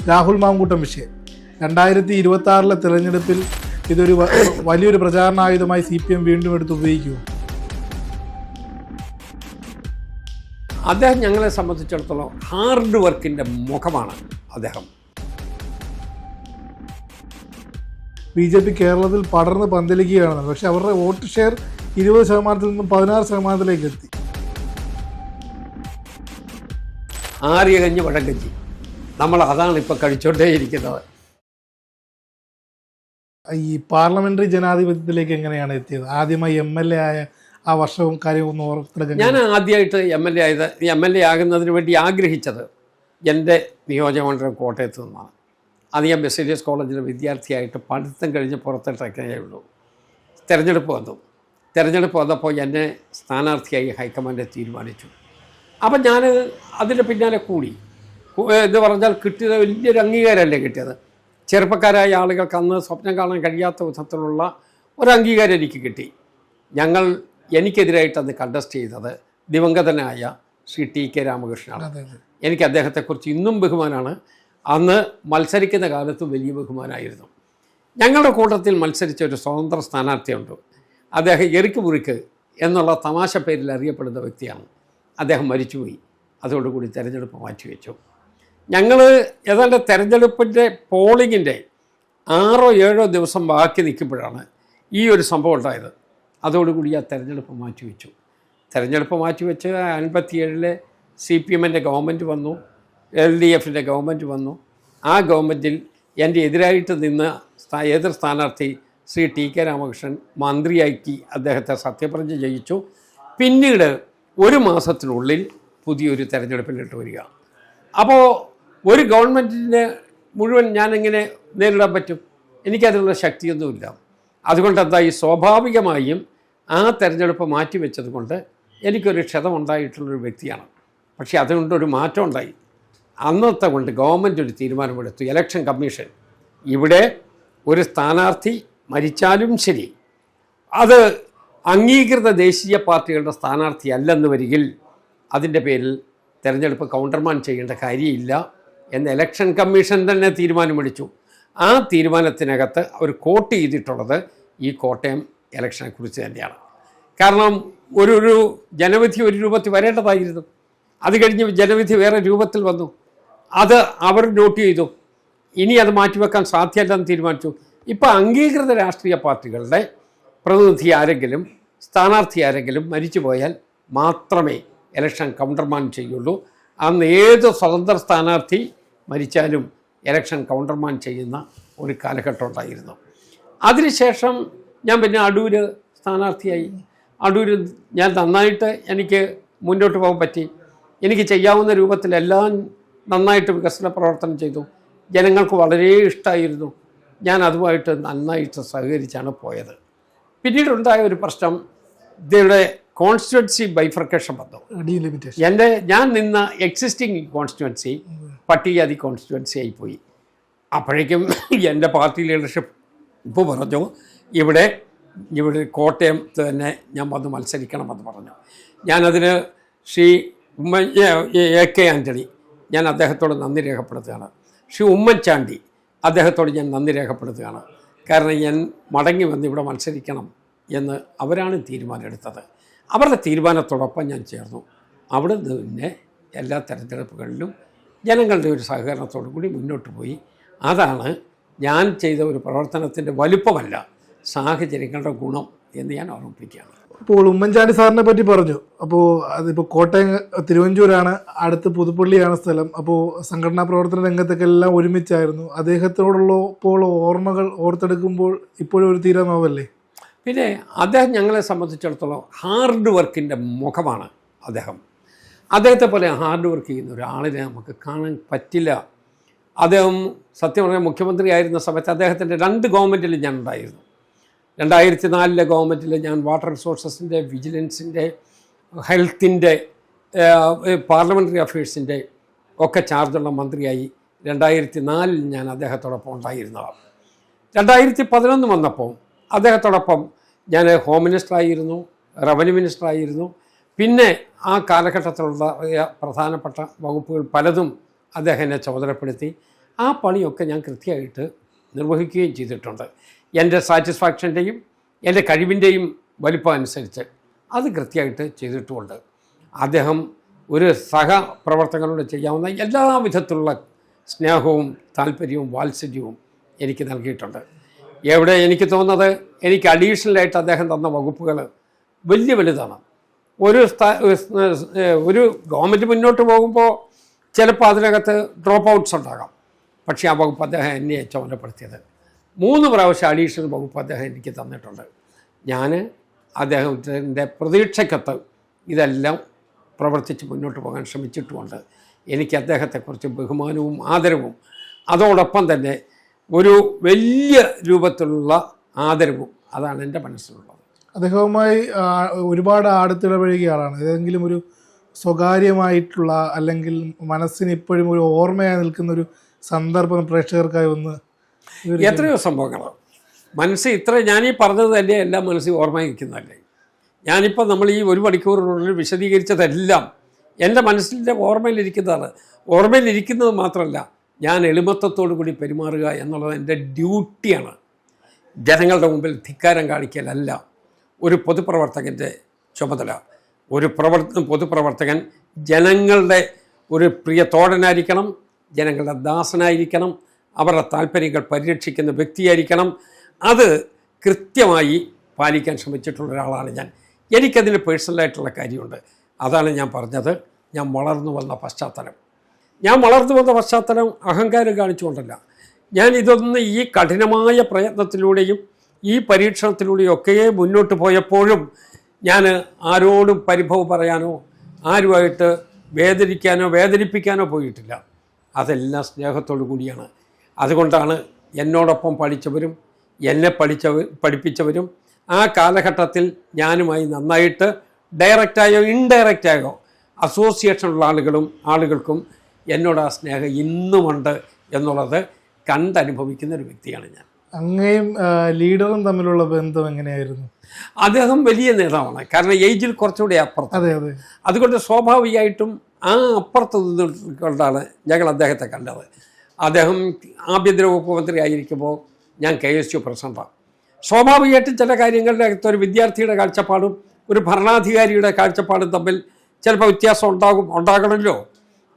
രാഹുൽ മാങ്കൂട്ടം വിഷയം. 2026 തിരഞ്ഞെടുപ്പിൽ ഇതൊരു വലിയൊരു പ്രചാരണായുധമായി CPM വീണ്ടും എടുത്ത് ഉപയോഗിക്കുമോ? അദ്ദേഹം ഞങ്ങളെ സംബന്ധിച്ചിടത്തോളം ഹാർഡ് വർക്കിൻ്റെ മുഖമാണ് അദ്ദേഹം. BJP കേരളത്തിൽ പടർന്ന് പന്തലിക്കുകയാണ്. പക്ഷെ അവരുടെ വോട്ട് ഷെയർ 20% നിന്നും 16% എത്തി. ആര്യകഞ്ഞി വടക്കഞ്ചി നമ്മൾ അതാണ് ഇപ്പോൾ കഴിച്ചുകൊണ്ടേയിരിക്കുന്നത്. ഈ പാർലമെന്ററി ജനാധിപത്യത്തിലേക്ക് എങ്ങനെയാണ് എത്തിയത്? ആദ്യമായി MLA ആയ ആ വർഷവും കാര്യവും ഒന്ന് ഓർത്തെടുക്കാൻ. ഞാൻ ആദ്യമായിട്ട് MLA ആകുന്നതിന് വേണ്ടി ആഗ്രഹിച്ചത് എൻ്റെ നിയോജകമണ്ഡലം കോട്ടയത്ത് നിന്നാണ്. അത് ഞാൻ ബെസേലിയസ് കോളേജിലെ വിദ്യാർത്ഥിയായിട്ട് പഠിത്തം കഴിഞ്ഞ് പുറത്തിട്ടൊക്കെ ഉള്ളൂ. തിരഞ്ഞെടുപ്പ് വന്നപ്പോൾ എന്നെ സ്ഥാനാർത്ഥിയായി ഹൈക്കമാൻഡ് തീരുമാനിച്ചു. അപ്പം ഞാൻ അതിൻ്റെ പിന്നാലെ കൂടി. എന്ന് പറഞ്ഞാൽ കിട്ടിയത് വലിയൊരു അംഗീകാരമല്ലേ കിട്ടിയത്. ചെറുപ്പക്കാരായ ആളുകൾക്ക് അന്ന് സ്വപ്നം കാണാൻ കഴിയാത്ത വിധത്തിലുള്ള ഒരു അംഗീകാരം എനിക്ക് കിട്ടി. എനിക്കെതിരായിട്ട് അന്ന് കണ്ടസ്റ്റ് ചെയ്തത് ദിവംഗതനായ ശ്രീ TK രാമകൃഷ്ണനാണ്. എനിക്ക് അദ്ദേഹത്തെക്കുറിച്ച് ഇന്നും ബഹുമാനമാണ്. അന്ന് മത്സരിക്കുന്ന കാലത്തും വലിയ ബഹുമാനമായിരുന്നു. ഞങ്ങളുടെ കൂട്ടത്തിൽ മത്സരിച്ച ഒരു സ്വതന്ത്ര സ്ഥാനാർത്ഥിയുണ്ട്. അദ്ദേഹം എറിക്ക് മുറിക്ക് എന്നുള്ള തമാശ പേരിൽ അറിയപ്പെടുന്ന വ്യക്തിയാണ്. അദ്ദേഹം മരിച്ചുപോയി. അതോടുകൂടി തെരഞ്ഞെടുപ്പ് മാറ്റിവെച്ചു. ഞങ്ങൾ ഏതാണ്ട് തെരഞ്ഞെടുപ്പിൻ്റെ പോളിങ്ങിൻ്റെ 6-7 ദിവസം ബാക്കി നിൽക്കുമ്പോഴാണ് ഈ ഒരു സംഭവം ഉണ്ടായത്. അതോടുകൂടി ആ തെരഞ്ഞെടുപ്പ് മാറ്റിവെച്ചു. തെരഞ്ഞെടുപ്പ് മാറ്റിവെച്ച് 57 CPM-ൻ്റെ ഗവൺമെൻറ് വന്നു, LDF-ൻ്റെ ഗവൺമെൻറ് വന്നു. ആ ഗവൺമെൻറ്റിൽ എൻ്റെ എതിരായിട്ട് നിന്ന എതിർ സ്ഥാനാർത്ഥി ശ്രീ TK രാമകൃഷ്ണൻ മന്ത്രിയാക്കി അദ്ദേഹത്തെ സത്യപ്രതിജ്ഞ ചെയ്യിച്ചു. പിന്നീട് 1 മാസത്തിനുള്ളിൽ പുതിയൊരു തെരഞ്ഞെടുപ്പിലിട്ട് വരിക. അപ്പോൾ ഒരു ഗവൺമെൻറ്റിനെ മുഴുവൻ ഞാനെങ്ങനെ നേരിടാൻ പറ്റും? എനിക്കതിനുള്ള ശക്തിയൊന്നുമില്ല. അതുകൊണ്ട് എന്തായി, സ്വാഭാവികമായും ആ തെരഞ്ഞെടുപ്പ് മാറ്റിവെച്ചത് കൊണ്ട് എനിക്കൊരു ക്ഷതമുണ്ടായിട്ടുള്ളൊരു വ്യക്തിയാണ്. പക്ഷേ അതുകൊണ്ടൊരു മാറ്റം ഉണ്ടായി. അന്നത്തെ കൊണ്ട് ഗവൺമെൻറ് ഒരു തീരുമാനമെടുത്തു. ഇലക്ഷൻ കമ്മീഷൻ ഇവിടെ ഒരു സ്ഥാനാർത്ഥി മരിച്ചാലും ശരി, അത് അംഗീകൃത ദേശീയ പാർട്ടികളുടെ സ്ഥാനാർത്ഥി അല്ലെന്ന് വരികിൽ അതിൻ്റെ പേരിൽ തെരഞ്ഞെടുപ്പ് കൗണ്ടർമാൻ ചെയ്യേണ്ട കാര്യമില്ല എന്ന് ഇലക്ഷൻ കമ്മീഷൻ തന്നെ തീരുമാനമെടുത്തു. ആ തീരുമാനത്തിനകത്ത് അവർ കോട്ട് ചെയ്തിട്ടുള്ളത് ഈ കോട്ടയം ഇലക്ഷനെക്കുറിച്ച് തന്നെയാണ്. കാരണം ഒരു ജനവിധി ഒരു രൂപത്തിൽ വരേണ്ടതായിരുന്നു. അത് കഴിഞ്ഞ് ജനവിധി വേറെ രൂപത്തിൽ വന്നു. അത് അവർ നോട്ട് ചെയ്തു. ഇനി അത് മാറ്റിവെക്കാൻ സാധ്യമല്ലെന്ന് തീരുമാനിച്ചു. ഇപ്പോൾ അംഗീകൃത രാഷ്ട്രീയ പാർട്ടികളുടെ പ്രതിനിധി ആരെങ്കിലും സ്ഥാനാർത്ഥി ആരെങ്കിലും മരിച്ചു പോയാൽ മാത്രമേ ഇലക്ഷൻ കൗണ്ടർമാൻ ചെയ്യുള്ളൂ. അന്ന് ഏത് സ്വതന്ത്ര സ്ഥാനാർത്ഥി മരിച്ചാലും ഇലക്ഷൻ കൗണ്ടർമാൻ ചെയ്യുന്ന ഒരു കാലഘട്ടം ഉണ്ടായിരുന്നു. അതിനുശേഷം ഞാൻ പിന്നെ അടൂര് സ്ഥാനാർത്ഥിയായി. അടൂര് ഞാൻ നന്നായിട്ട് എനിക്ക് മുന്നോട്ട് പോകാൻ പറ്റി. എനിക്ക് ചെയ്യാവുന്ന രൂപത്തിലെല്ലാം നന്നായിട്ട് വികസന പ്രവർത്തനം ചെയ്തു. ജനങ്ങൾക്ക് വളരെ ഇഷ്ടമായിരുന്നു. ഞാൻ അതുമായിട്ട് നന്നായിട്ട് സഹകരിച്ചാണ് പോയത്. പിന്നീടുണ്ടായ ഒരു പ്രശ്നം, ഇതിവിടെ കോൺസ്റ്റിറ്റ്യുവൻസി ബൈഫർക്കേഷൻ വന്നു. ഞാൻ നിന്ന എക്സിസ്റ്റിംഗ് കോൺസ്റ്റിറ്റ്യുവൻസി പട്ടികജാതി കോൺസ്റ്റിറ്റ്യുവൻസി ആയിപ്പോയി. അപ്പോഴേക്കും എൻ്റെ പാർട്ടി ലീഡർഷിപ്പ് ഇപ്പോൾ പറഞ്ഞു, ഇവിടെ കോട്ടയം തന്നെ ഞാൻ വന്ന് മത്സരിക്കണമെന്ന് പറഞ്ഞു. ഞാനതിന് ശ്രീ AK ആൻ്റണി, ഞാൻ അദ്ദേഹത്തോട് നന്ദി രേഖപ്പെടുത്തുകയാണ്. ശ്രീ ഉമ്മൻചാണ്ടി, അദ്ദേഹത്തോട് ഞാൻ നന്ദി രേഖപ്പെടുത്തുകയാണ്. കാരണം ഞാൻ മടങ്ങി വന്ന് ഇവിടെ മത്സരിക്കണം എന്ന് അവരാണ് തീരുമാനമെടുത്തത്. അവരുടെ തീരുമാനത്തോടൊപ്പം ഞാൻ ചേർന്നു. അവിടെ നിന്ന് പിന്നെ എല്ലാ തെരഞ്ഞെടുപ്പുകളിലും ജനങ്ങളുടെ ഒരു സഹകരണത്തോടു കൂടി മുന്നോട്ട് പോയി. അതാണ് ഞാൻ ചെയ്ത ഒരു പ്രവർത്തനത്തിൻ്റെ വലുപ്പമല്ല, സാഹചര്യങ്ങളുടെ ഗുണം എന്ന് ഞാൻ ഓർമ്മിപ്പിക്കുകയാണ്. അപ്പോൾ ഉമ്മൻചാണ്ടി സാറിനെ പറ്റി പറഞ്ഞു. അപ്പോൾ അതിപ്പോൾ കോട്ടയം തിരുവഞ്ചൂരാണ്, അടുത്ത് പുതുപ്പള്ളിയാണ് സ്ഥലം. അപ്പോൾ സംഘടനാ പ്രവർത്തന രംഗത്തൊക്കെ എല്ലാം ഒരുമിച്ചായിരുന്നു. അദ്ദേഹത്തോടുള്ള ഓർമ്മകൾ ഓർത്തെടുക്കുമ്പോൾ ഇപ്പോഴും ഒരു തീരാനാവല്ലേ? പിന്നെ അദ്ദേഹം ഞങ്ങളെ സംബന്ധിച്ചിടത്തോളം ഹാർഡ് വർക്കിൻ്റെ മുഖമാണ് അദ്ദേഹം. അദ്ദേഹത്തെ പോലെ ഹാർഡ് വർക്ക് ചെയ്യുന്ന ഒരാളിനെ നമുക്ക് കാണാൻ പറ്റില്ല. അദ്ദേഹം സത്യം പറഞ്ഞാൽ മുഖ്യമന്ത്രി ആയിരുന്ന സമയത്ത് അദ്ദേഹത്തിൻ്റെ 2 ഗവൺമെൻറ്റിലും ഞാൻ ഉണ്ടായിരുന്നു. 2004 ഗവൺമെൻറ്റിൽ ഞാൻ വാട്ടർ റിസോഴ്സസിൻ്റെ, വിജിലൻസിൻ്റെ, ഹെൽത്തിൻ്റെ, പാർലമെൻ്ററി അഫയേഴ്സിൻ്റെ ഒക്കെ ചാർജുള്ള മന്ത്രിയായി 2004 ഞാൻ അദ്ദേഹത്തോടൊപ്പം ഉണ്ടായിരുന്നതാണ്. 2011 വന്നപ്പോൾ അദ്ദേഹത്തോടൊപ്പം ഞാൻ ഹോം മിനിസ്റ്ററായിരുന്നു, റവന്യൂ മിനിസ്റ്ററായിരുന്നു. പിന്നെ ആ കാലഘട്ടത്തിലുള്ള പ്രധാനപ്പെട്ട വകുപ്പുകൾ പലതും അദ്ദേഹം എന്നെ ചുമതലപ്പെടുത്തി. ആ പണിയൊക്കെ ഞാൻ കൃത്യമായിട്ട് നിർവഹിക്കുകയും ചെയ്തിട്ടുണ്ട്. എൻ്റെ സാറ്റിസ്ഫാക്ഷൻ്റെയും എൻ്റെ കഴിവിൻ്റെയും വലിപ്പം അനുസരിച്ച് അത് കൃത്യമായിട്ട് ചെയ്തിട്ടുമുണ്ട്. അദ്ദേഹം ഒരു സഹപ്രവർത്തകരോട് ചെയ്യാവുന്ന എല്ലാ വിധത്തിലുള്ള സ്നേഹവും താല്പര്യവും വാത്സല്യവും എനിക്ക് നൽകിയിട്ടുണ്ട്. എവിടെ എനിക്ക് തോന്നുന്നത് എനിക്ക് അഡീഷണലായിട്ട് അദ്ദേഹം തന്ന വകുപ്പുകൾ വലിയ വലുതാണ്. ഒരു ഗവൺമെൻറ് മുന്നോട്ട് പോകുമ്പോൾ ചിലപ്പോൾ അതിനകത്ത് ഡ്രോപ്പ് ഔട്ട്സ് ഉണ്ടാകാം. പക്ഷേ ആ വകുപ്പ് അദ്ദേഹം എന്നെ ചുമതലപ്പെടുത്തിയത് 3 പ്രാവശ്യം അഡീഷണൽ വകുപ്പ് അദ്ദേഹം എനിക്ക് തന്നിട്ടുണ്ട്. ഞാൻ അദ്ദേഹത്തിൻ്റെ പ്രതീക്ഷയ്ക്കൊത്ത് ഇതെല്ലാം പ്രവർത്തിച്ച് മുന്നോട്ട് പോകാൻ ശ്രമിച്ചിട്ടുമുണ്ട്. എനിക്ക് അദ്ദേഹത്തെക്കുറിച്ച് ബഹുമാനവും ആദരവും അതോടൊപ്പം തന്നെ ഒരു വലിയ രൂപത്തിലുള്ള ആദരവും അതാണ് എൻ്റെ മനസ്സിലുള്ളത്. അദ്ദേഹവുമായി ഒരുപാട് അടുത്തിടപഴകിയ ആളാണ്. ഏതെങ്കിലും ഒരു സ്വകാര്യമായിട്ടുള്ള അല്ലെങ്കിൽ മനസ്സിന് ഇപ്പോഴും ഒരു ഓർമ്മയായി നിൽക്കുന്ന ഒരു സന്ദർഭം പ്രേക്ഷകർക്കായി ഒന്ന് എത്രയോ സംഭവങ്ങൾ മനസ്സിൽ ഞാനീ പറഞ്ഞത് തന്നെ എല്ലാം മനസ്സിൽ ഓർമ്മയിരിക്കുന്നതല്ലേ. ഞാനിപ്പോൾ നമ്മൾ ഈ 1 മണിക്കൂറിനുള്ളിൽ വിശദീകരിച്ചതെല്ലാം എൻ്റെ മനസ്സിൻ്റെ ഓർമ്മയിലിരിക്കുന്നതാണ്. ഓർമ്മയിലിരിക്കുന്നത് മാത്രമല്ല, ഞാൻ എളിമത്തത്തോടു കൂടി പെരുമാറുക എന്നുള്ളത് എൻ്റെ ഡ്യൂട്ടിയാണ്. ജനങ്ങളുടെ മുമ്പിൽ ധിക്കാരം കാണിക്കലല്ല ഒരു പൊതുപ്രവർത്തകൻ്റെ ചുമതല. ഒരു പൊതുപ്രവർത്തകൻ ജനങ്ങളുടെ ഒരു പ്രിയ തോഴനായിരിക്കണം, ജനങ്ങളുടെ ദാസനായിരിക്കണം, അവരുടെ താല്പര്യങ്ങൾ പരിരക്ഷിക്കുന്ന വ്യക്തിയായിരിക്കണം. അത് കൃത്യമായി പാലിക്കാൻ ശ്രമിച്ചിട്ടുള്ള ഒരാളാണ് ഞാൻ. എനിക്കതിന് പേഴ്സണലായിട്ടുള്ള കാര്യമുണ്ട്. അതാണ് ഞാൻ പറഞ്ഞത്, ഞാൻ വളർന്നു വന്ന പശ്ചാത്തലം അഹങ്കാരം കാണിച്ചുകൊണ്ടല്ല. ഞാൻ ഇതൊന്ന് ഈ കഠിനമായ പ്രയത്നത്തിലൂടെയും ഈ പരീക്ഷണത്തിലൂടെയും ഒക്കെ മുന്നോട്ട് പോയപ്പോഴും ഞാൻ ആരോടും പരിഭവം പറയാനോ ആരുമായിട്ട് വേദനിപ്പിക്കാനോ പോയിട്ടില്ല. അതെല്ലാം സ്നേഹത്തോടു കൂടിയാണ്. അതുകൊണ്ടാണ് എന്നോടൊപ്പം പഠിച്ചവരും എന്നെ പഠിപ്പിച്ചവരും ആ കാലഘട്ടത്തിൽ ഞാനുമായി നന്നായിട്ട് ഡയറക്റ്റായോ ഇൻഡയറക്റ്റായോ അസോസിയേഷനുള്ള ആളുകൾക്കും എന്നോട് ആ സ്നേഹം ഇന്നുമുണ്ട് എന്നുള്ളത് കണ്ടനുഭവിക്കുന്ന ഒരു വ്യക്തിയാണ് ഞാൻ. അങ്ങയും ലീഡറും തമ്മിലുള്ള ബന്ധം എങ്ങനെയായിരുന്നു? അദ്ദേഹം വലിയ നേതാവാണ്. കാരണം ഏജിൽ കുറച്ചുകൂടി അപ്പുറത്ത്. അതെ അതെ. അതുകൊണ്ട് സ്വാഭാവികമായിട്ടും ആ അപ്പുറത്ത് നിന്നുകൊണ്ടാണ് ഞങ്ങൾ അദ്ദേഹത്തെ കണ്ടത്. അദ്ദേഹം ആഭ്യന്തര വകുപ്പ് മന്ത്രി ആയിരിക്കുമ്പോൾ ഞാൻ KSU പ്രസിഡന്റാണ്. സ്വാഭാവികമായിട്ടും ചില കാര്യങ്ങളിലകത്ത് ഒരു വിദ്യാർത്ഥിയുടെ കാഴ്ചപ്പാടും ഒരു ഭരണാധികാരിയുടെ കാഴ്ചപ്പാടും തമ്മിൽ ചിലപ്പോൾ വ്യത്യാസം ഉണ്ടാകണമല്ലോ.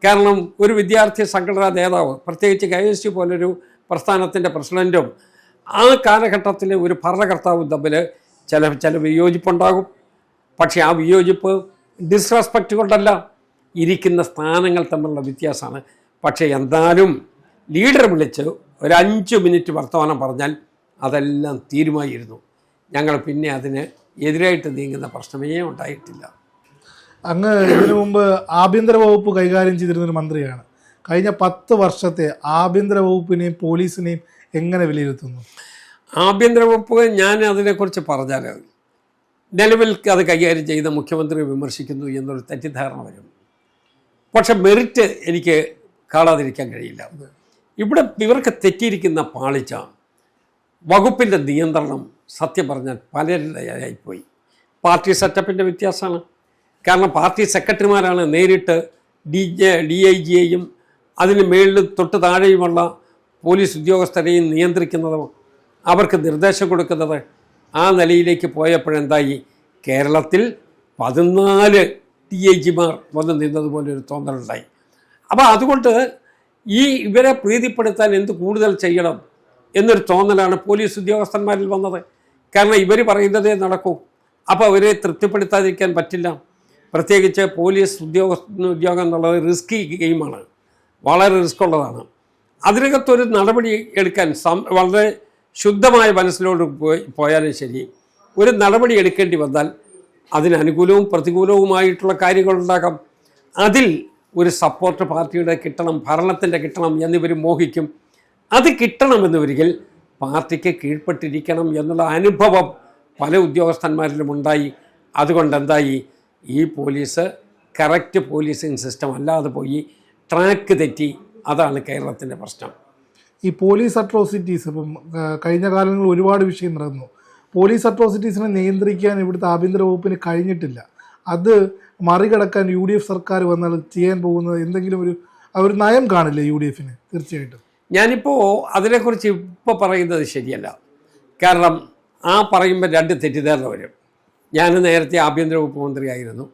കാരണം ഒരു വിദ്യാർത്ഥി സംഘടനാ നേതാവ്, പ്രത്യേകിച്ച് KSU പോലൊരു പ്രസ്ഥാനത്തിൻ്റെ പ്രസിഡൻറ്റും ആ കാലഘട്ടത്തിലെ ഒരു ഭരണകർത്താവും തമ്മിൽ ചില വിയോജിപ്പുണ്ടാകും. പക്ഷേ ആ വിയോജിപ്പ് ഡിസ്റെസ്പെക്റ്റ് കൊണ്ടല്ല, ഇരിക്കുന്ന സ്ഥാനങ്ങൾ തമ്മിലുള്ള വ്യത്യാസമാണ്. പക്ഷേ എന്തായാലും ലീഡർ വിളിച്ച് ഒരു 5 മിനിറ്റ് വർത്തമാനം പറഞ്ഞാൽ അതെല്ലാം തീരുമാനമായിരുന്നു. ഞങ്ങൾ പിന്നെ അതിന് എതിരായിട്ട് നീങ്ങുന്ന പ്രശ്നമേ ഉണ്ടായിട്ടില്ല. അങ്ങ് ഇതിനു മുമ്പ് ആഭ്യന്തര വകുപ്പ് കൈകാര്യം ചെയ്തിരുന്നൊരു മന്ത്രിയാണ്. കഴിഞ്ഞ 10 വർഷത്തെ ആഭ്യന്തര വകുപ്പിനെയും പോലീസിനെയും എങ്ങനെ വിലയിരുത്തുന്നു? ആഭ്യന്തര വകുപ്പ് ഞാൻ അതിനെക്കുറിച്ച് പറഞ്ഞാൽ നിലവിൽ അത് കൈകാര്യം ചെയ്ത മുഖ്യമന്ത്രിയെ വിമർശിക്കുന്നു എന്നൊരു തെറ്റിദ്ധാരണ വരും. പക്ഷെ മെറിറ്റ് എനിക്ക് കാണാതിരിക്കാൻ കഴിയില്ല. ഇവിടെ ഇവർക്ക് തെറ്റിയിരിക്കുന്ന പാളിച്ച വകുപ്പിൻ്റെ നിയന്ത്രണം സത്യം പറഞ്ഞാൽ പലരിലായിപ്പോയി. പാർട്ടി സെറ്റപ്പിൻ്റെ വ്യത്യാസമാണ്. കാരണം പാർട്ടി സെക്രട്ടറിമാരാണ് നേരിട്ട് DIGയെയും അതിന് മേളിൽ തൊട്ട് താഴെയുമുള്ള പോലീസ് ഉദ്യോഗസ്ഥരെയും നിയന്ത്രിക്കുന്നതും അവർക്ക് നിർദ്ദേശം കൊടുക്കുന്നത്. ആ നിലയിലേക്ക് പോയപ്പോഴെന്തായി, കേരളത്തിൽ 14 DIGമാർ വന്ന് നിന്നതുപോലെ ഒരു തോന്നലുണ്ടായി. അപ്പോൾ അതുകൊണ്ട് ഇവരെ പ്രീതിപ്പെടുത്താൻ എന്ത് കൂടുതൽ ചെയ്യണം എന്നൊരു തോന്നലാണ് പോലീസ് ഉദ്യോഗസ്ഥന്മാരിൽ വന്നത്. കാരണം ഇവർ പറയുന്നതേ നടക്കൂ. അപ്പോൾ അവരെ തൃപ്തിപ്പെടുത്താതിരിക്കാൻ പറ്റില്ല. പ്രത്യേകിച്ച് പോലീസ് ഉദ്യോഗം എന്നുള്ളത് റിസ്കി ഗെയിമാണ്, വളരെ റിസ്ക് ഉള്ളതാണ്. അതിനകത്തൊരു നടപടി എടുക്കാൻ വളരെ ശുദ്ധമായ മനസ്സിലോട് പോയാലും ശരി, ഒരു നടപടി എടുക്കേണ്ടി വന്നാൽ അതിന് അനുകൂലവും പ്രതികൂലവുമായിട്ടുള്ള കാര്യങ്ങളുണ്ടാകാം. അതിൽ ഒരു സപ്പോർട്ട് പാർട്ടിയുടെ കിട്ടണം, ഭരണത്തിൻ്റെ കിട്ടണം എന്നിവർ മോഹിക്കും. അത് കിട്ടണമെന്നുവരികിൽ പാർട്ടിക്ക് കീഴ്പ്പെട്ടിരിക്കണം എന്നുള്ള അനുഭവം പല ഉദ്യോഗസ്ഥന്മാരിലും ഉണ്ടായി. അതുകൊണ്ട് എന്തായി, ഈ പോലീസ് കറക്റ്റ് പോലീസിങ് സിസ്റ്റം അല്ലാതെ പോയി ട്രാക്ക് തെറ്റി. അതാണ് കേരളത്തിൻ്റെ പ്രശ്നം. ഈ പോലീസ് അട്രോസിറ്റീസ് ഇപ്പം കഴിഞ്ഞ കാലങ്ങളിൽ ഒരുപാട് വിഷയം നടന്നു. പോലീസ് അട്രോസിറ്റീസിനെ നിയന്ത്രിക്കാൻ ഇവിടുത്തെ ആഭ്യന്തര വകുപ്പിന് കഴിഞ്ഞിട്ടില്ല. അത് മറികടക്കാൻ UDF സർക്കാർ വന്നാൽ ചെയ്യാൻ പോകുന്നത് എന്തെങ്കിലും ഒരു നയം കാണില്ലേ UDFന്? തീർച്ചയായിട്ടും ഞാനിപ്പോൾ അതിനെക്കുറിച്ച് ഇപ്പോൾ പറയുന്നത് ശരിയല്ല. കാരണം പറയുമ്പോൾ രണ്ട് തെറ്റിദ്ധാരണ വരും. ഞാൻ നേരത്തെ ആഭ്യന്തര വകുപ്പ് മന്ത്രിയായിരുന്നു.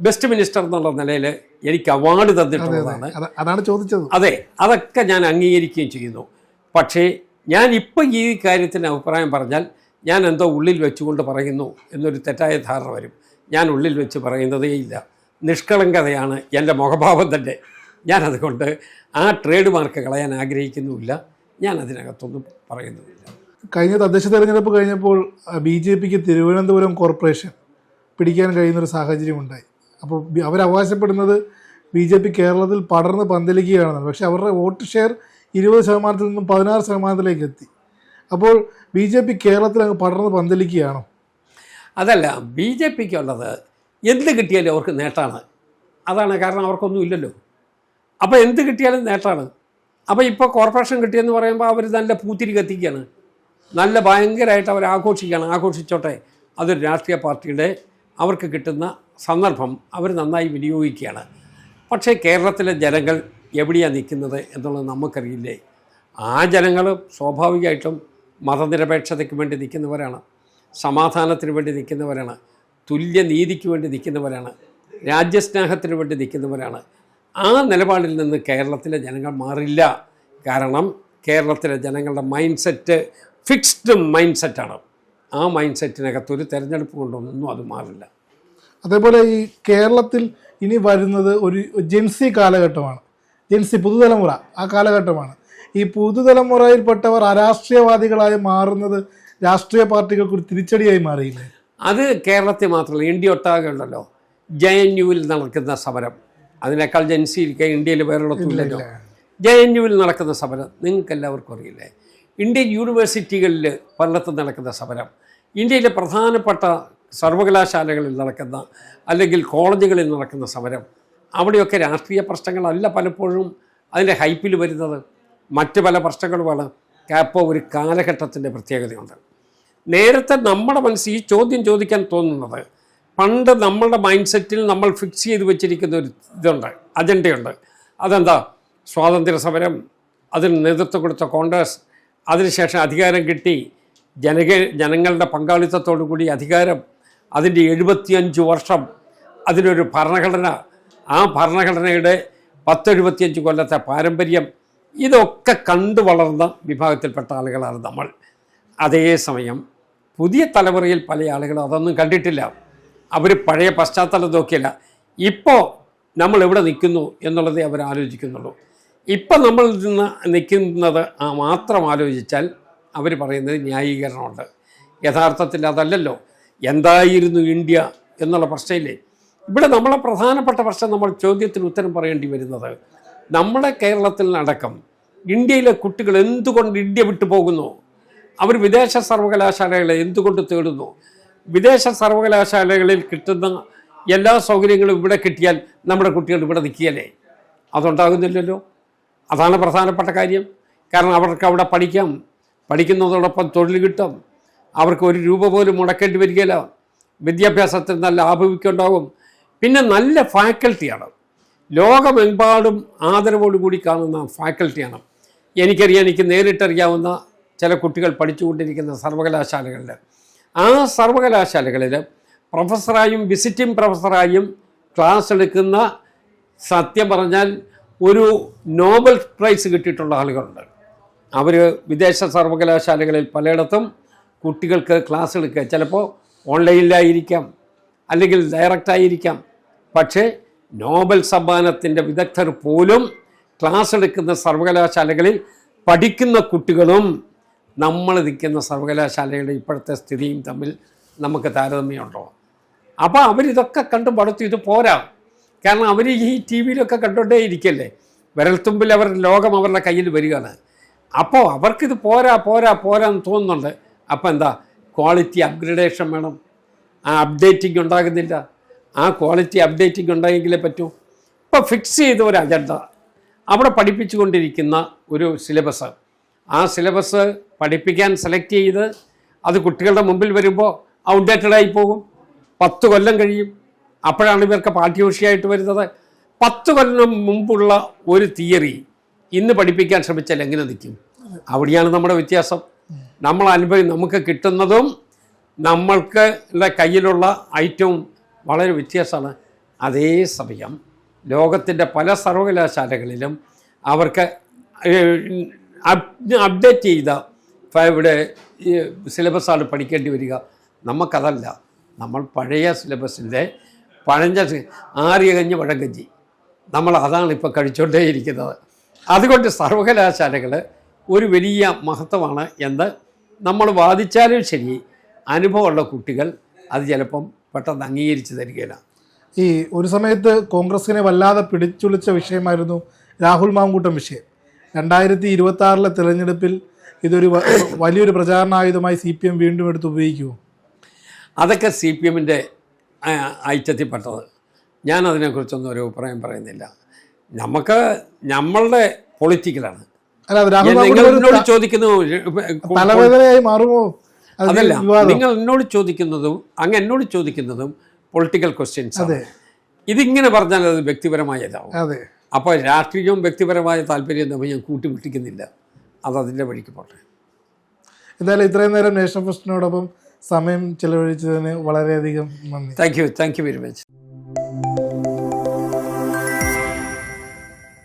ബെസ്റ്റ് മിനിസ്റ്റർ എന്നുള്ള നിലയിൽ എനിക്ക് അവാർഡ് തന്നിട്ടുള്ളതാണ്. അതാണ് ചോദിച്ചത്. അതെ, അതൊക്കെ ഞാൻ അംഗീകരിക്കുകയും ചെയ്യുന്നു. പക്ഷേ ഞാനിപ്പോൾ ഈ കാര്യത്തിന് അഭിപ്രായം പറഞ്ഞാൽ ഞാൻ എന്തോ ഉള്ളിൽ വെച്ചുകൊണ്ട് പറയുന്നു എന്നൊരു തെറ്റായ ധാരണ വരും. ഞാൻ ഉള്ളിൽ വെച്ച് പറയുന്നതേ ഇല്ല. നിഷ്കളങ്കതയാണ് എൻ്റെ മുഖഭാവം തന്നെ. ഞാനതുകൊണ്ട് ആ ട്രേഡ് മാർക്ക് കളയാൻ ആഗ്രഹിക്കുന്നുമില്ല. ഞാൻ അതിനകത്തൊന്നും പറയുന്നുമില്ല. കഴിഞ്ഞ തദ്ദേശ തെരഞ്ഞെടുപ്പ് കഴിഞ്ഞപ്പോൾ BJPക്ക് തിരുവനന്തപുരം കോർപ്പറേഷൻ പിടിക്കാൻ കഴിയുന്നൊരു സാഹചര്യം ഉണ്ടായി. അപ്പോൾ അവരവകാശപ്പെടുന്നത് BJP കേരളത്തിൽ പടർന്ന് പന്തലിക്കുകയാണെന്നാണ്. പക്ഷേ അവരുടെ വോട്ട് ഷെയർ 20% നിന്നും 16% എത്തി. അപ്പോൾ BJP കേരളത്തിൽ അങ്ങ് പടർന്ന് പന്തലിക്കുകയാണോ? അതല്ല, BJPക്കുള്ളത് എന്ത് കിട്ടിയാലും അവർക്ക് നേട്ടമാണ്. അതാണ് കാരണം, അവർക്കൊന്നും ഇല്ലല്ലോ. അപ്പോൾ എന്ത് കിട്ടിയാലും നേട്ടമാണ്. അപ്പോൾ ഇപ്പോൾ കോർപ്പറേഷൻ കിട്ടിയെന്ന് പറയുമ്പോൾ അവർ നല്ല പൂത്തിരി കത്തിക്കുകയാണ്, നല്ല ഭയങ്കരമായിട്ട് അവർ ആഘോഷിക്കുകയാണ്. ആഘോഷിച്ചോട്ടെ, അതൊരു രാഷ്ട്രീയ പാർട്ടിയുടെ അവർക്ക് കിട്ടുന്ന സന്ദർഭം അവർ നന്നായി വിനിയോഗിക്കുകയാണ്. പക്ഷേ കേരളത്തിലെ ജനങ്ങൾ എവിടെയാണ് നിൽക്കുന്നത് എന്നുള്ളത് നമുക്കറിയില്ലേ. ആ ജനങ്ങൾ സ്വാഭാവികമായിട്ടും മതനിരപേക്ഷതയ്ക്ക് വേണ്ടി നിൽക്കുന്നവരാണ്, സമാധാനത്തിന് വേണ്ടി നിൽക്കുന്നവരാണ്, തുല്യനീതിക്ക് വേണ്ടി നിൽക്കുന്നവരാണ്, രാജ്യസ്നേഹത്തിന് വേണ്ടി നിൽക്കുന്നവരാണ്. ആ നിലപാടിൽ നിന്ന് കേരളത്തിലെ ജനങ്ങൾ മാറില്ല. കാരണം കേരളത്തിലെ ജനങ്ങളുടെ മൈൻഡ് സെറ്റ് ഫിക്സ്ഡ് മൈൻഡ് സെറ്റാണ്. ആ മൈൻഡ് സെറ്റിനകത്തൊരു തെരഞ്ഞെടുപ്പ് കൊണ്ടൊന്നും അത് മാറില്ല. അതേപോലെ ഈ കേരളത്തിൽ ഇനി വരുന്നത് ഒരു ജെൻസി കാലഘട്ടമാണ്. ജെൻസി പുതുതലമുറ ആ കാലഘട്ടമാണ്. ഈ പുതുതലമുറയിൽപ്പെട്ടവർ അരാഷ്ട്രീയവാദികളായി മാറുന്നത് രാഷ്ട്രീയ പാർട്ടികൾക്ക് ഒരു തിരിച്ചടിയായി മാറിയില്ലേ? അത് കേരളത്തിൽ മാത്രമല്ല, ഇന്ത്യ ഒട്ടാകെ ഉണ്ടല്ലോ. JNUവിൽ നടക്കുന്ന സമരം, അതിനേക്കാൾ ജെൻസിയിലേക്ക് ഇന്ത്യയിൽ വേറെയുള്ളത്തില്ലല്ലോ. JNUവിൽ നടക്കുന്ന സമരം നിങ്ങൾക്ക് എല്ലാവർക്കും അറിയില്ലേ? ഇന്ത്യൻ യൂണിവേഴ്സിറ്റികളിൽ പലയിടത്തും നടക്കുന്ന സമരം, ഇന്ത്യയിലെ പ്രധാനപ്പെട്ട സർവകലാശാലകളിൽ നടക്കുന്ന അല്ലെങ്കിൽ കോളേജുകളിൽ നടക്കുന്ന സമരം, അവിടെയൊക്കെ രാഷ്ട്രീയ പ്രശ്നങ്ങളല്ല പലപ്പോഴും അതിൻ്റെ ഹൈപ്പിൽ വരുന്നത്, മറ്റ് പല പ്രശ്നങ്ങളുമാണ്. അപ്പോൾ ഒരു കാലഘട്ടത്തിൻ്റെ പ്രത്യേകതയുണ്ട്. നേരത്തെ നമ്മുടെ മനസ്സിൽ ഈ ചോദ്യം ചോദിക്കാൻ തോന്നുന്നത്, പണ്ട് നമ്മളുടെ മൈൻഡ് സെറ്റിൽ നമ്മൾ ഫിക്സ് ചെയ്ത് വെച്ചിരിക്കുന്ന ഒരു ഇതുണ്ട്, അജണ്ടയുണ്ട്. അതെന്താ? സ്വാതന്ത്ര്യ സമരം, അതിന് നേതൃത്വം കൊടുത്ത കോൺഗ്രസ്, അതിനുശേഷം അധികാരം കിട്ടി, ജനങ്ങളുടെ പങ്കാളിത്തത്തോടു കൂടി അധികാരം, അതിൻ്റെ 75 വർഷം, അതിനൊരു ഭരണഘടന, ആ ഭരണഘടനയുടെ 10-75 കൊല്ലത്തെ പാരമ്പര്യം, ഇതൊക്കെ കണ്ടു വളർന്ന വിഭാഗത്തിൽപ്പെട്ട ആളുകളാണ് നമ്മൾ. അതേസമയം പുതിയ തലമുറയിൽ പല ആളുകളും അതൊന്നും കണ്ടിട്ടില്ല. അവർ പഴയ പശ്ചാത്തലം നോക്കിയില്ല. ഇപ്പോൾ നമ്മൾ എവിടെ നിൽക്കുന്നു എന്നുള്ളതേ അവർ ആലോചിക്കുന്നുള്ളൂ. ഇപ്പം നമ്മൾ നിൽക്കുന്നത് മാത്രം ആലോചിച്ചാൽ അവർ പറയുന്നത് ന്യായീകരണമുണ്ട്. യഥാർത്ഥത്തിൽ അതല്ലല്ലോ. എന്തായിരുന്നു ഇന്ത്യ എന്നുള്ള പ്രശ്നമില്ലേ? ഇവിടെ നമ്മളെ പ്രധാനപ്പെട്ട പ്രശ്നം, നമ്മൾ ചോദ്യത്തിന് ഉത്തരം പറയേണ്ടി വരുന്നത്, നമ്മുടെ കേരളത്തിൽ അടക്കം ഇന്ത്യയിലെ കുട്ടികൾ എന്തുകൊണ്ട് ഇന്ത്യ വിട്ടു പോകുന്നു? അവർ വിദേശ സർവകലാശാലകളെ എന്തുകൊണ്ട് തേടുന്നു? വിദേശ സർവകലാശാലകളിൽ കിട്ടുന്ന എല്ലാ സൗകര്യങ്ങളും ഇവിടെ കിട്ടിയാൽ നമ്മുടെ കുട്ടികൾ ഇവിടെ നിൽക്കുകയല്ലേ? അതുണ്ടാകുന്നില്ലല്ലോ. അതാണ് പ്രധാനപ്പെട്ട കാര്യം. കാരണം അവർക്ക് അവിടെ പഠിക്കാം, പഠിക്കുന്നതോടൊപ്പം തൊഴിൽ കിട്ടും, അവർക്ക് 1 രൂപ പോലും മുടക്കേണ്ടി വരികയില്ല, വിദ്യാഭ്യാസത്തിൽ നല്ല ആഭിമുഖ്യം, പിന്നെ നല്ല ഫാക്കൽറ്റിയാണ്, ലോകമെമ്പാടും ആദരവോടുകൂടി കാണുന്ന ഫാക്കൽറ്റിയാണ്. എനിക്കറിയാം, എനിക്ക് നേരിട്ടറിയാവുന്ന ചില കുട്ടികൾ പഠിച്ചുകൊണ്ടിരിക്കുന്ന സർവകലാശാലകളിൽ, ആ സർവകലാശാലകളിൽ പ്രൊഫസറായും വിസിറ്റിംഗ് പ്രൊഫസറായും ക്ലാസ് എടുക്കുന്ന, സത്യം പറഞ്ഞാൽ ഒരു നോബൽ പ്രൈസ് കിട്ടിയിട്ടുള്ള ആളുകളുണ്ട്. അവർ വിദേശ സർവകലാശാലകളിൽ പലയിടത്തും കുട്ടികൾക്ക് ക്ലാസ് എടുക്കുക, ചിലപ്പോൾ ഓൺലൈനിലായിരിക്കാം അല്ലെങ്കിൽ ഡയറക്റ്റായിരിക്കാം. പക്ഷേ നോബൽ സമ്മാനത്തിൻ്റെ വിദഗ്ധർ പോലും ക്ലാസ് എടുക്കുന്ന സർവകലാശാലകളിൽ പഠിക്കുന്ന കുട്ടികളും നമ്മൾ നിൽക്കുന്ന സർവകലാശാലയുടെ ഇപ്പോഴത്തെ സ്ഥിതിയും തമ്മിൽ നമുക്ക് താരതമ്യമുണ്ടോ? അപ്പോൾ അവരിതൊക്കെ കണ്ടു പഠിത്തു. ഇത് പോരാ. കാരണം അവർ ഈ TV-യിലൊക്കെ കണ്ടുകൊണ്ടേ ഇരിക്കല്ലേ, വിരൽത്തുമ്പിൽ അവരുടെ ലോകം അവരുടെ കയ്യിൽ വരികയാണ്. അപ്പോൾ അവർക്കിത് പോരാ പോരാ പോരാന്ന് തോന്നുന്നുണ്ട്. അപ്പോൾ എന്താ? ക്വാളിറ്റി അപ്ഗ്രഡേഷൻ വേണം. ആ അപ്ഡേറ്റിംഗ് ഉണ്ടാകുന്നില്ല. ആ ക്വാളിറ്റി അപ്ഡേറ്റിംഗ് ഉണ്ടായെങ്കിലേ പറ്റൂ. ഇപ്പോൾ ഫിക്സ് ചെയ്ത ഒരു അജണ്ട, അവിടെ പഠിപ്പിച്ചുകൊണ്ടിരിക്കുന്ന ഒരു സിലബസ്, ആ സിലബസ് പഠിപ്പിക്കാൻ സെലക്ട് ചെയ്ത് അത് കുട്ടികളുടെ മുമ്പിൽ വരുമ്പോൾ ഔട്ട്ഡേറ്റഡായി പോകും. 10 കൊല്ലം കഴിയും, അപ്പോഴാണ് ഇവർക്ക് പാഠ്യവിഷയമായിട്ട് വരുന്നത്. 10 കൊല്ലം മുമ്പുള്ള ഒരു തിയറി ഇന്ന് പഠിപ്പിക്കാൻ ശ്രമിച്ചാൽ എങ്ങനെ നിൽക്കും? അവിടെയാണ് നമ്മുടെ വ്യത്യാസം. നമ്മൾ നമുക്ക് കിട്ടുന്നതും നമ്മൾക്ക് കയ്യിലുള്ള ഐറ്റവും വളരെ വ്യത്യാസമാണ്. അതേസമയം ലോകത്തിൻ്റെ പല സർവകലാശാലകളിലും അവർക്ക് അപ്ഡേറ്റ് ചെയ്ത ഇവിടെ സിലബസാണ് പഠിക്കേണ്ടി വരിക. നമുക്കതല്ല. നമ്മൾ പഴയ സിലബസിൻ്റെ ആറിയ കഞ്ഞി വഴങ്കഞ്ഞി അതാണ് ഇപ്പോൾ കഴിച്ചുകൊണ്ടേയിരിക്കുന്നത്. അതുകൊണ്ട് സർവകലാശാലകൾ ഒരു വലിയ മഹത്വമാണ് എന്ന് നമ്മൾ വാദിച്ചാലും ശരി, അനുഭവമുള്ള കുട്ടികൾ അത് ചിലപ്പം പെട്ടെന്ന് അംഗീകരിച്ച് തരികയില്ല. ഈ ഒരു സമയത്ത് കോൺഗ്രസിനെ വല്ലാതെ പിടിച്ചുലച്ച വിഷയമായിരുന്നു രാഹുൽ മാങ്കൂട്ടം വിഷയം. 2026 തിരഞ്ഞെടുപ്പിൽ ഇതൊരു വലിയൊരു പ്രചാരണായുധമായി CPM വീണ്ടും എടുത്ത് ഉപയോഗിക്കുമോ? അതൊക്കെ CPMൻ്റെ ഐറ്റത്തിൽപ്പെട്ടത്. ഞാൻ അതിനെക്കുറിച്ചൊന്നും ഒരു അഭിപ്രായം പറയുന്നില്ല. നമ്മളുടെ പൊളിറ്റിക്കലാണ്. എന്നോട് ചോദിക്കുന്നു തലവേദനയായി മാറുമോ? അതല്ല, നിങ്ങൾ എന്നോട് ചോദിക്കുന്നതും പൊളിറ്റിക്കൽ ക്വസ്റ്റ്യൻസ്. ഇതിങ്ങനെ പറഞ്ഞാൽ അത് വ്യക്തിപരമായതാവും. അപ്പോൾ രാഷ്ട്രീയവും വ്യക്തിപരമായ താല്പര്യം തമ്മിൽ ഞാൻ കൂട്ടിമുട്ടിക്കുന്നില്ല. അതതിൻ്റെ വഴിക്ക് പോട്ടെ. എന്തായാലും ഇത്രയും നേരം നേഷൻ ഫസ്റ്റിനോടൊപ്പം സമയം ചെലവഴിച്ചതിന് വളരെയധികം നന്ദി. Thank you very much.